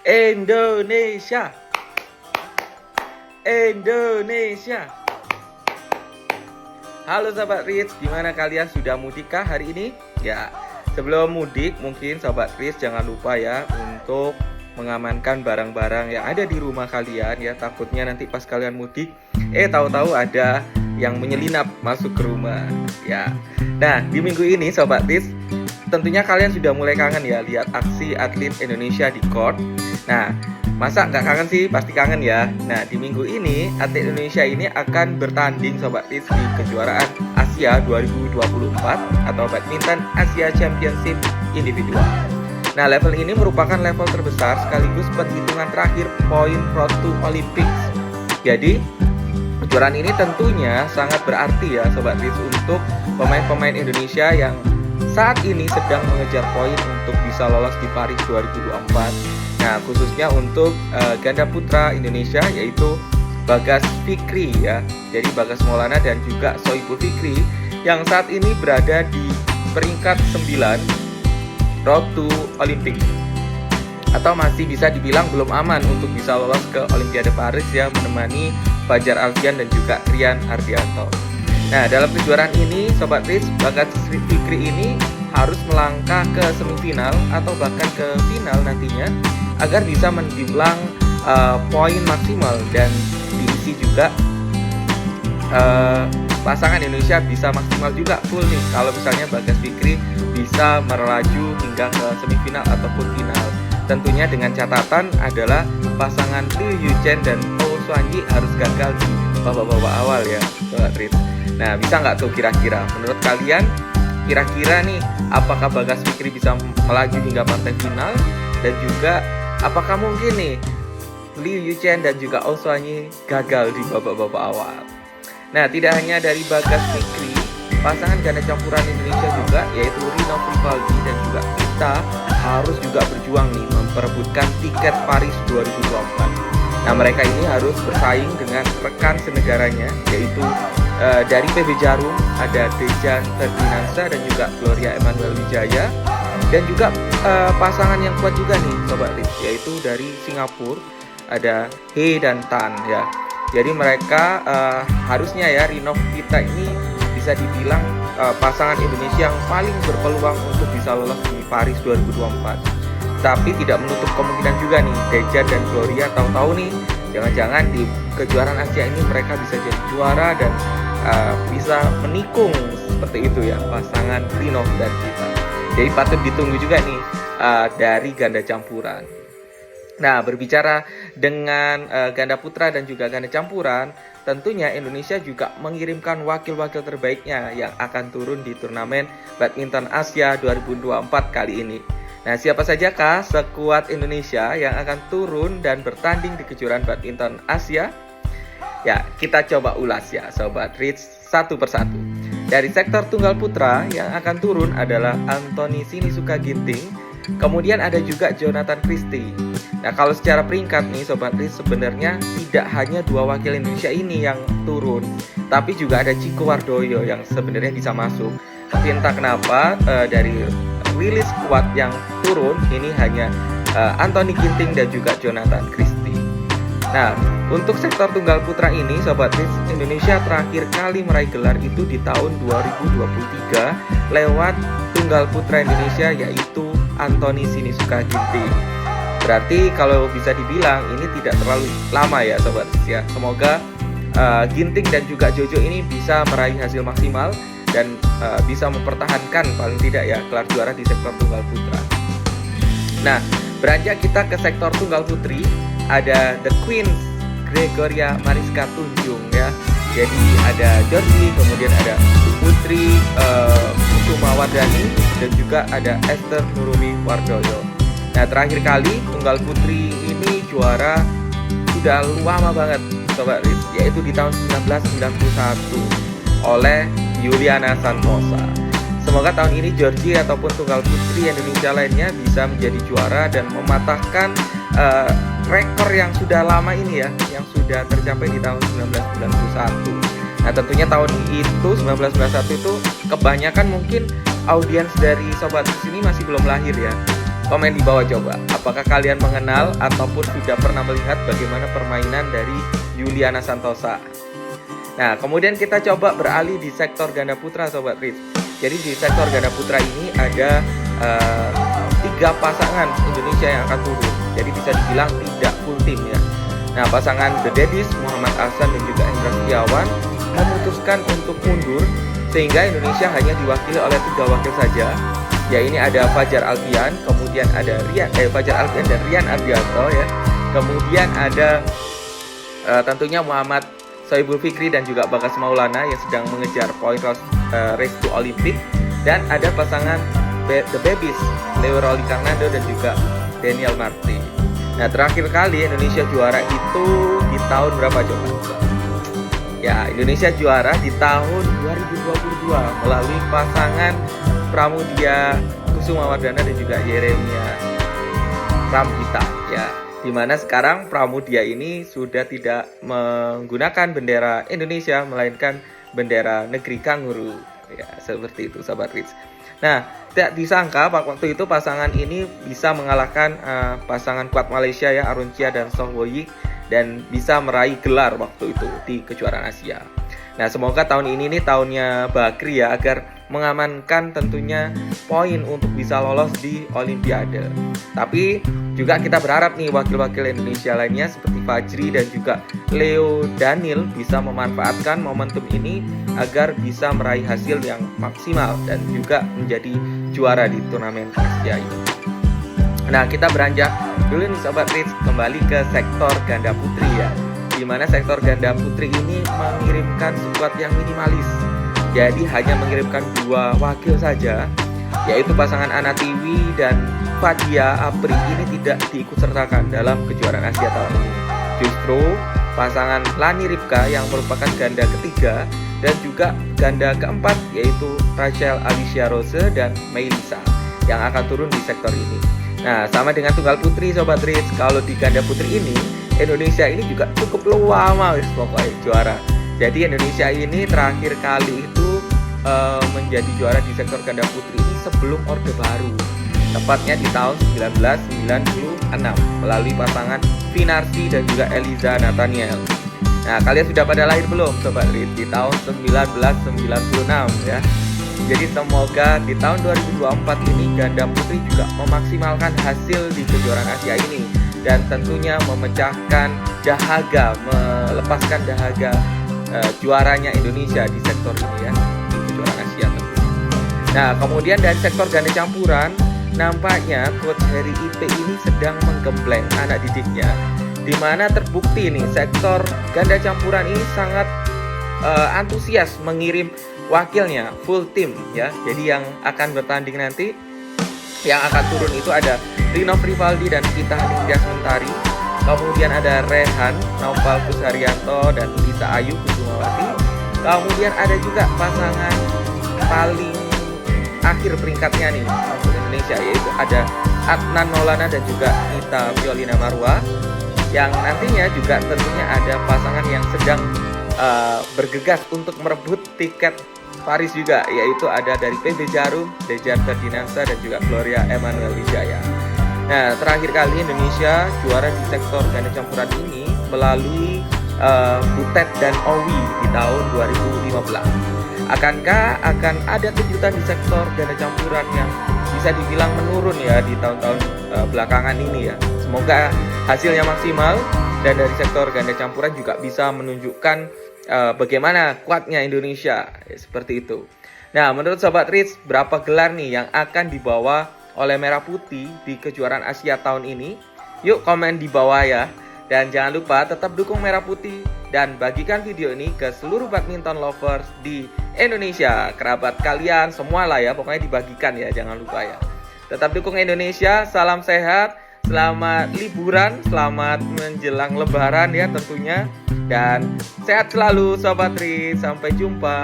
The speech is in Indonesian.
Indonesia. Indonesia. Halo Sobat Rich, gimana kalian sudah mudikkah hari ini? Ya, sebelum mudik mungkin Sobat Rich jangan lupa ya untuk mengamankan barang-barang yang ada di rumah kalian ya. Takutnya nanti pas kalian mudik, tahu-tahu ada yang menyelinap masuk ke rumah ya. Nah, di minggu ini Sobat Rich, tentunya kalian sudah mulai kangen ya lihat aksi atlet Indonesia di court. Nah, masa nggak kangen sih? Pasti kangen ya. Nah, di minggu ini atlet Indonesia ini akan bertanding Sobat Rich di kejuaraan Asia 2024 atau Badminton Asia Championship Individual. Nah, level ini merupakan level terbesar sekaligus perhitungan terakhir poin road to Olympics. Jadi, kejuaraan ini tentunya sangat berarti ya Sobat Rich untuk pemain-pemain Indonesia yang saat ini sedang mengejar poin untuk bisa lolos di Paris 2024. Nah, khususnya untuk ganda putra Indonesia yaitu Bagas Fikri ya. Jadi Bagas Maulana dan juga Sohibul Fikri yang saat ini berada di peringkat 9 road to Olympic, atau masih bisa dibilang belum aman untuk bisa lolos ke Olimpiade Paris ya, menemani Fajar Alfian dan juga Rian Ardianto. Nah, dalam kejuaraan ini Sobat Rich, Bagas Fikri ini harus melangkah ke semifinal atau bahkan ke final nantinya agar bisa mendulang poin maksimal, dan diisi juga pasangan Indonesia bisa maksimal juga full nih kalau misalnya Bagas Fikri bisa melaju hingga ke semifinal ataupun final. Tentunya dengan catatan adalah pasangan Liu Yuchen dan Oh Xuanyi harus gagal di babak-babak awal ya Sobat Rich. Nah, bisa nggak tuh kira-kira menurut kalian, kira-kira nih apakah Bagas Fikri bisa melaju hingga partai final, dan juga apakah mungkin nih Liu Yuchen dan juga Oh Xuanyi gagal di babak-babak awal? Nah, tidak hanya dari Bagas Fikri, pasangan ganda campuran Indonesia juga yaitu Rino Frivaldi dan juga kita harus juga berjuang nih memperebutkan tiket Paris 2024. Nah, mereka ini harus bersaing dengan rekan senegaranya yaitu dari PB Jarum ada Dejan Ferdinandsa dan juga Gloria Emmanuel Wijaya, dan juga pasangan yang kuat juga nih Sobat Rich yaitu dari Singapura ada He dan Tan ya. Jadi mereka harusnya ya Rino kita ini bisa dibilang pasangan Indonesia yang paling berpeluang untuk bisa lolos di Paris 2024. Tapi tidak menutup kemungkinan juga nih Dejan dan Gloria tahu-tahu nih jangan-jangan di kejuaraan Asia ini mereka bisa jadi juara dan bisa menikung seperti itu ya pasangan Rino dan kita. Jadi patut ditunggu juga nih dari ganda campuran. Nah, berbicara dengan ganda putra dan juga ganda campuran, tentunya Indonesia juga mengirimkan wakil-wakil terbaiknya yang akan turun di turnamen Badminton Asia 2024 kali ini. Nah, siapa sajakah skuad Indonesia yang akan turun dan bertanding di kejuaraan Badminton Asia? Ya, kita coba ulas ya Sobat Rich satu persatu. Dari sektor tunggal putra yang akan turun adalah Anthony Sinisuka Ginting, kemudian ada juga Jonathan Christie. Nah, kalau secara peringkat nih Sobat Rich, sebenarnya tidak hanya dua wakil Indonesia ini yang turun, tapi juga ada Ciko Wardoyo yang sebenarnya bisa masuk. Tapi entah kenapa dari rilis squad yang turun ini hanya Anthony Ginting dan juga Jonathan Christie. Nah, untuk sektor tunggal putra ini Sobat Rich, Indonesia terakhir kali meraih gelar itu di tahun 2023 lewat tunggal putra Indonesia yaitu Anthony Sinisuka Ginting. Berarti kalau bisa dibilang ini tidak terlalu lama ya Sobat Rich ya. Semoga Ginting dan juga Jojo ini bisa meraih hasil maksimal dan bisa mempertahankan paling tidak ya gelar juara di sektor tunggal putra. Nah, beranjak kita ke sektor tunggal putri, ada The Queen Gregoria Mariska Tunjung ya. Jadi ada Georgie, kemudian ada Putri Kusuma Wardani, dan juga ada Esther Nurumi Wardoyo. Nah, terakhir kali tunggal putri ini juara sudah lama banget Sobat Rich, yaitu di tahun 1991 oleh Yuliana Santosa. Semoga tahun ini Georgie ataupun tunggal putri Indonesia lainnya bisa menjadi juara dan mematahkan rekor yang sudah lama ini ya, yang sudah tercapai di tahun 1991. Nah, tentunya tahun itu 1991 itu kebanyakan mungkin audiens dari Sobat Rich ini masih belum lahir ya. Komen di bawah coba, apakah kalian mengenal ataupun sudah pernah melihat bagaimana permainan dari Yuliana Santosa. Nah, kemudian kita coba beralih di sektor ganda putra Sobat Rich. Jadi di sektor ganda putra ini ada 3 pasangan Indonesia yang akan turun. Jadi bisa dibilang tidak full tim ya. Nah, pasangan The Daddies, Muhammad Ahsan dan juga Hendra Setiawan memutuskan untuk mundur sehingga Indonesia hanya diwakili oleh 3 wakil saja. Ya, ini ada Fajar Alfian, kemudian ada Fajar Alfian dan Rian Ardianto ya. Kemudian ada tentunya Muhammad Sohibul Fikri dan juga Bagas Maulana yang sedang mengejar poin race to Olympic. Dan ada pasangan The Babies, Leo Rolly Karnando dan juga Daniel Martin. Nah, terakhir kali Indonesia juara itu di tahun berapa coba? Ya, Indonesia juara di tahun 2022 melalui pasangan Pramudia Kusuma Wardana dan juga Yeremia Ramgita ya. Dimana sekarang Pramudia ini sudah tidak menggunakan bendera Indonesia melainkan bendera negeri kanguru ya, seperti itu Sobat Rich. Nah, tidak disangka waktu itu pasangan ini bisa mengalahkan pasangan kuat Malaysia ya, Arun Chia dan Soh Woyik, dan bisa meraih gelar waktu itu di kejuaraan Asia. Nah, semoga tahun ini nih tahunnya Bakri ya, agar mengamankan tentunya poin untuk bisa lolos di Olimpiade. Tapi juga kita berharap nih wakil-wakil Indonesia lainnya seperti Fajri dan juga Leo Daniel bisa memanfaatkan momentum ini agar bisa meraih hasil yang maksimal dan juga menjadi juara di turnamen Asia ini. Nah, kita beranjak dulu nih Sobat Rich kembali ke sektor ganda putri ya. Di mana sektor ganda putri ini mengirimkan skuad yang minimalis. Jadi hanya mengirimkan 2 wakil saja, yaitu pasangan Ana Tiwi dan Fadia Apri ini tidak diikutsertakan dalam kejuaraan Asia tahun ini. Justru pasangan Lani Ripka yang merupakan ganda ketiga dan juga ganda keempat yaitu Rachel Alicia Rose dan Melisa yang akan turun di sektor ini. Nah, sama dengan tunggal putri Sobat Rich, kalau di ganda putri ini Indonesia ini juga cukup lama pokoknya juara. Jadi Indonesia ini terakhir kali itu menjadi juara di sektor ganda putri ini sebelum Orde Baru, tepatnya di tahun 1996 melalui pasangan Vinarsi dan juga Eliza Nathaniel. Nah, kalian sudah pada lahir belum Sobat Rich di tahun 1996 ya. Jadi semoga di tahun 2024 ini ganda putri juga memaksimalkan hasil di kejuaraan Asia ini dan tentunya memecahkan dahaga, melepaskan dahaga juaranya Indonesia di sektor ini ya, di kejuaraan Asia tentunya. Nah, kemudian dari sektor ganda campuran nampaknya Coach Heri IP ini sedang menggembleng anak didiknya, di mana terbukti nih sektor ganda campuran ini sangat antusias mengirim wakilnya full tim ya. Jadi yang akan bertanding nanti, yang akan turun itu ada Rino Rivaldi dan Kita Ningtyas Mentari. Kemudian ada Rehan, Naufal Kusharyanto dan Lisa Ayu Kusumawati. Kemudian ada juga pasangan paling akhir peringkatnya nih untuk Indonesia, yaitu ada Adnan Maulana dan juga Nita Violina Marwa. Yang nantinya juga tentunya ada pasangan yang sedang bergegas untuk merebut tiket Paris juga, yaitu ada dari PB Jarum, Dejan Ferdinansa dan juga Gloria Emmanuel Wijaya. Nah, terakhir kali Indonesia juara di sektor ganda campuran ini melalui Butet dan Owi di tahun 2015. Akankah akan ada kejutan di sektor ganda campuran yang bisa dibilang menurun ya di tahun-tahun belakangan ini ya? Semoga hasilnya maksimal dan dari sektor ganda campuran juga bisa menunjukkan bagaimana kuatnya Indonesia ya, seperti itu. Nah, menurut Sobat Rich, berapa gelar nih yang akan dibawa oleh Merah Putih di kejuaraan Asia tahun ini? Yuk komen di bawah ya. Dan jangan lupa tetap dukung Merah Putih dan bagikan video ini ke seluruh badminton lovers di Indonesia. Kerabat kalian semua lah ya, pokoknya dibagikan ya, jangan lupa ya. Tetap dukung Indonesia, salam sehat, selamat liburan, selamat menjelang lebaran ya tentunya. Dan sehat selalu Sobat Rich, sampai jumpa.